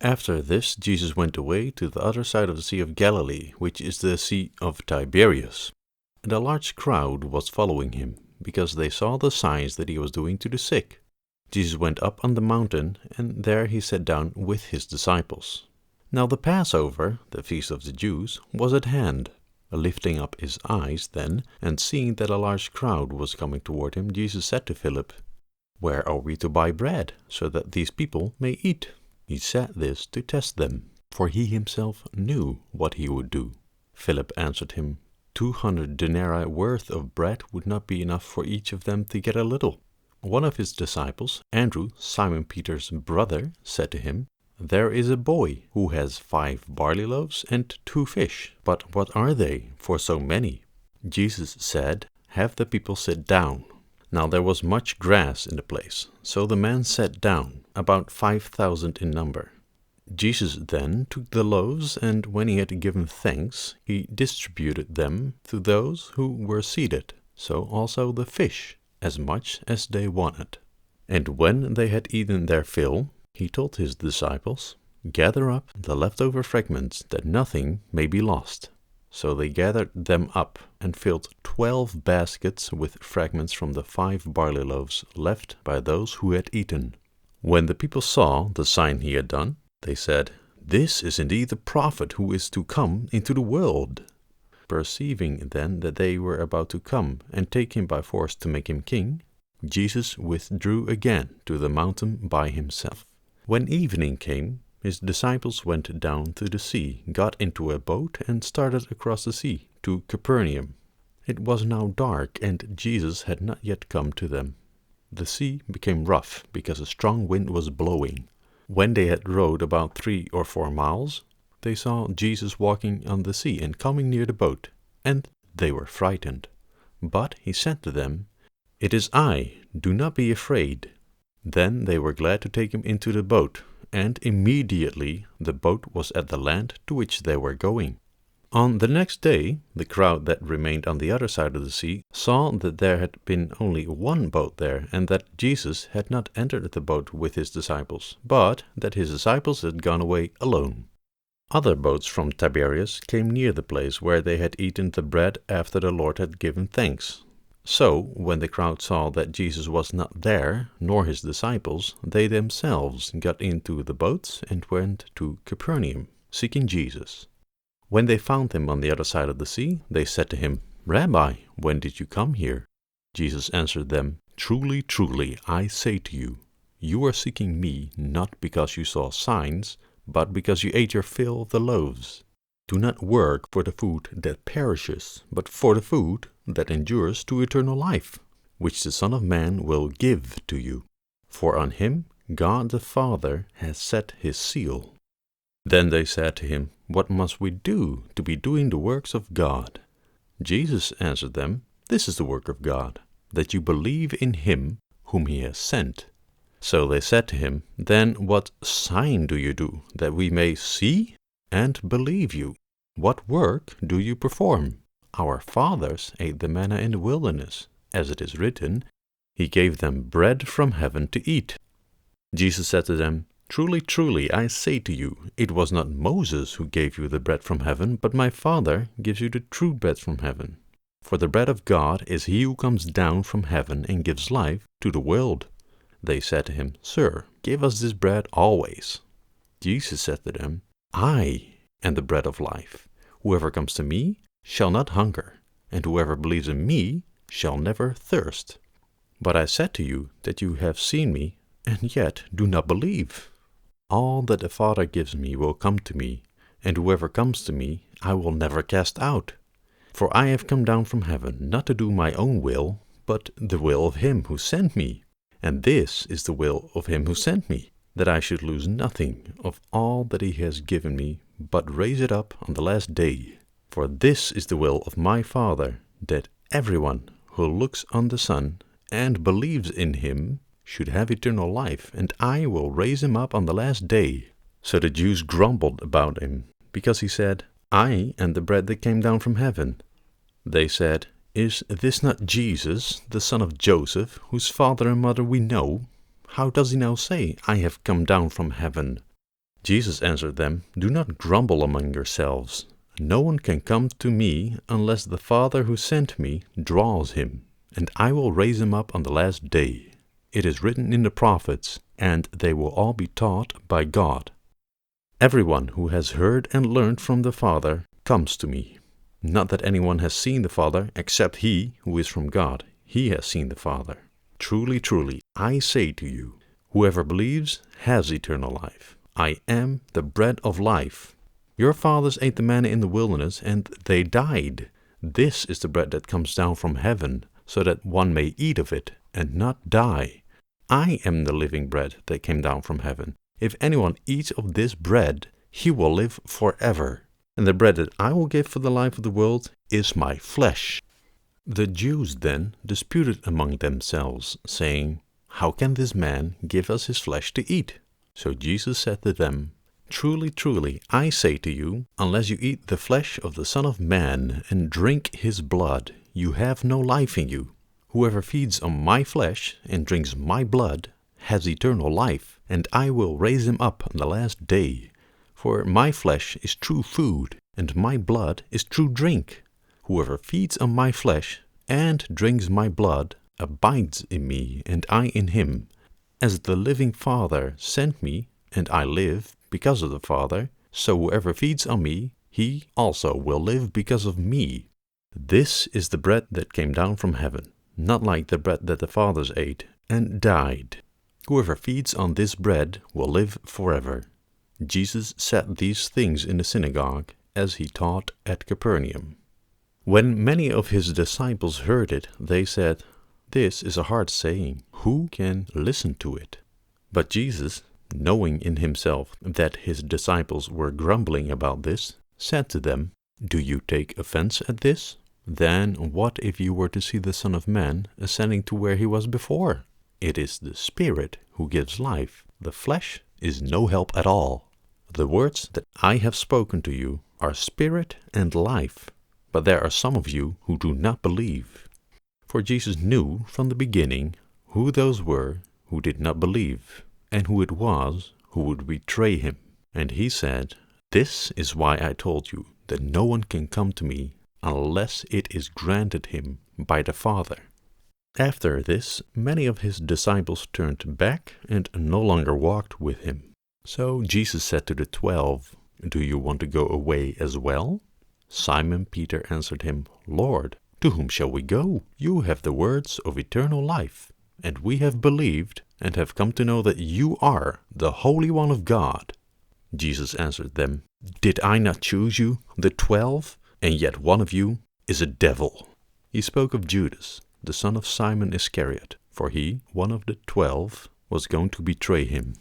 After this, Jesus went away to the other side of the Sea of Galilee, which is the Sea of Tiberias. And a large crowd was following him, because they saw the signs that he was doing to the sick. Jesus went up on the mountain, and there he sat down with his disciples. Now the Passover, the feast of the Jews, was at hand. Lifting up his eyes then, and seeing that a large crowd was coming toward him, Jesus said to Philip, "Where are we to buy bread, so that these people may eat?" He said this to test them, for he himself knew what he would do. Philip answered him, 200 denarii worth of bread would not be enough for each of them to get a little. One of his disciples, Andrew, Simon Peter's brother, said to him, "There is a boy who has 5 barley loaves and 2 fish, but what are they for so many?" Jesus said, "Have the people sit down." Now there was much grass in the place, so the men sat down, about 5,000 in number. Jesus then took the loaves, and when he had given thanks, he distributed them to those who were seated, so also the fish, as much as they wanted. And when they had eaten their fill, he told his disciples, "Gather up the leftover fragments, that nothing may be lost." So they gathered them up and filled 12 baskets with fragments from the 5 barley loaves left by those who had eaten. When the people saw the sign he had done, they said, "This is indeed the prophet who is to come into the world." Perceiving then that they were about to come and take him by force to make him king, Jesus withdrew again to the mountain by himself. When evening came, his disciples went down to the sea, got into a boat, and started across the sea to Capernaum. It was now dark, and Jesus had not yet come to them. The sea became rough, because a strong wind was blowing. When they had rowed about 3 or 4 miles, they saw Jesus walking on the sea and coming near the boat, and they were frightened. But he said to them, "It is I, do not be afraid." Then they were glad to take him into the boat, and immediately the boat was at the land to which they were going. On the next day, the crowd that remained on the other side of the sea saw that there had been only one boat there, and that Jesus had not entered the boat with his disciples, but that his disciples had gone away alone. Other boats from Tiberias came near the place where they had eaten the bread after the Lord had given thanks. So, when the crowd saw that Jesus was not there, nor his disciples, they themselves got into the boats and went to Capernaum, seeking Jesus. When they found him on the other side of the sea, they said to him, "Rabbi, when did you come here?" Jesus answered them, "Truly, truly, I say to you, you are seeking me not because you saw signs, but because you ate your fill of the loaves. Do not work for the food that perishes, but for the food that endures to eternal life, which the Son of Man will give to you. For on him God the Father has set his seal." Then they said to him, "What must we do to be doing the works of God?" Jesus answered them, "This is the work of God, that you believe in him whom he has sent." So they said to him, "Then what sign do you do, that we may see and believe you? What work do you perform? Our fathers ate the manna in the wilderness, as it is written, He gave them bread from heaven to eat." Jesus said to them, "Truly, truly, I say to you, it was not Moses who gave you the bread from heaven, but my Father gives you the true bread from heaven. For the bread of God is he who comes down from heaven and gives life to the world." They said to him, "Sir, give us this bread always." Jesus said to them, "I am the bread of life. Whoever comes to me shall not hunger, and whoever believes in me shall never thirst. But I said to you that you have seen me, and yet do not believe. All that the Father gives me will come to me, and whoever comes to me I will never cast out. For I have come down from heaven not to do my own will, but the will of him who sent me. And this is the will of him who sent me, that I should lose nothing of all that he has given me, but raise it up on the last day. For this is the will of my Father, that everyone who looks on the Son and believes in him should have eternal life, and I will raise him up on the last day." So the Jews grumbled about him, because he said, "I am the bread that came down from heaven." They said, "Is this not Jesus, the son of Joseph, whose father and mother we know? How does he now say, 'I have come down from heaven'?" Jesus answered them, "Do not grumble among yourselves. No one can come to me unless the Father who sent me draws him, and I will raise him up on the last day. It is written in the prophets, and they will all be taught by God. Everyone who has heard and learned from the Father comes to me. Not that anyone has seen the Father except he who is from God. He has seen the Father. Truly, truly, I say to you, whoever believes has eternal life. I am the bread of life. Your fathers ate the manna in the wilderness, and they died. This is the bread that comes down from heaven, so that one may eat of it and not die. I am the living bread that came down from heaven. If anyone eats of this bread, he will live forever. And the bread that I will give for the life of the world is my flesh." The Jews then disputed among themselves, saying, "How can this man give us his flesh to eat?" So Jesus said to them, "Truly, truly, I say to you, unless you eat the flesh of the Son of Man and drink his blood, you have no life in you. Whoever feeds on my flesh and drinks my blood has eternal life, and I will raise him up on the last day. For my flesh is true food, and my blood is true drink. Whoever feeds on my flesh and drinks my blood abides in me, and I in him. As the living Father sent me, and I live because of the Father, so whoever feeds on me, he also will live because of me. This is the bread that came down from heaven, not like the bread that the fathers ate and died. Whoever feeds on this bread will live forever." Jesus said these things in the synagogue as he taught at Capernaum. When many of his disciples heard it, they said, "This is a hard saying. Who can listen to it?" But Jesus, knowing in himself that his disciples were grumbling about this, said to them, "Do you take offense at this? Then what if you were to see the Son of Man ascending to where he was before? It is the Spirit who gives life. The flesh is no help at all. The words that I have spoken to you are spirit and life, but there are some of you who do not believe." For Jesus knew from the beginning who those were who did not believe, and who it was who would betray him. And he said, "This is why I told you that no one can come to me unless it is granted him by the Father." After this, many of his disciples turned back and no longer walked with him. So Jesus said to the 12, "Do you want to go away as well?" Simon Peter answered him, "Lord, to whom shall we go? You have the words of eternal life, and we have believed and have come to know that you are the Holy One of God." Jesus answered them, "Did I not choose you, the 12, and yet one of you is a devil?" He spoke of Judas, the son of Simon Iscariot, for he, one of the 12, was going to betray him.